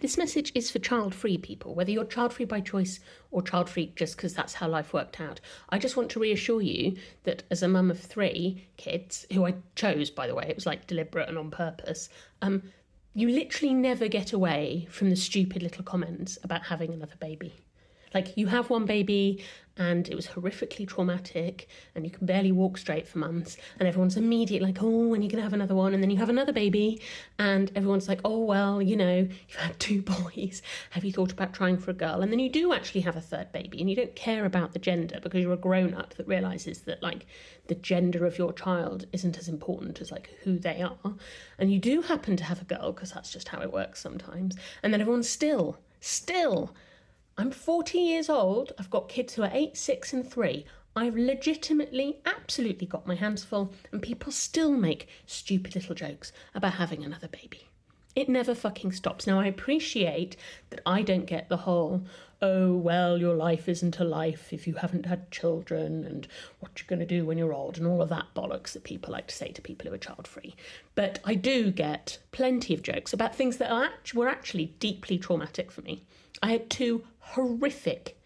This message is for child-free people, whether you're child-free by choice or child-free just because that's how life worked out. I just want to reassure you that as a mum of 3 kids, who I chose, by the way, it was like deliberate and on purpose, you literally never get away from the stupid little comments about having another baby. Like, you have one baby and it was horrifically traumatic and you can barely walk straight for months, and everyone's immediately like, oh, when are you going to have another one? And then you have another baby and everyone's like, oh, well, you know, you've had 2 boys. Have you thought about trying for a girl? And then you do actually have a 3rd baby and you don't care about the gender because you're a grown-up that realises that, like, the gender of your child isn't as important as, like, who they are. And you do happen to have a girl because that's just how it works sometimes. And then everyone's still... I'm 40 years old, I've got kids who are 8, 6 and 3. I've legitimately, absolutely got my hands full, and people still make stupid little jokes about having another baby. It never fucking stops. Now, I appreciate that I don't get the whole, oh, well, your life isn't a life if you haven't had children, and what you're going to do when you're old, and all of that bollocks that people like to say to people who are child-free. But I do get plenty of jokes about things that were actually deeply traumatic for me. I had 2 horrific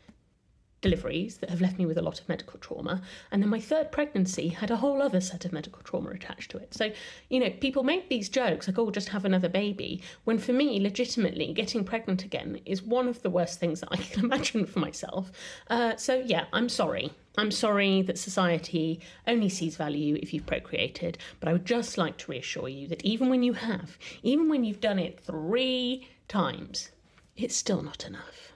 deliveries that have left me with a lot of medical trauma, and then my 3rd pregnancy had a whole other set of medical trauma attached to it. So, you know, people make these jokes like, oh, just have another baby, when for me, legitimately, getting pregnant again is one of the worst things that I can imagine for myself. So yeah, I'm sorry that society only sees value if you've procreated, but I would just like to reassure you that even when you've done it 3 times, it's still not enough.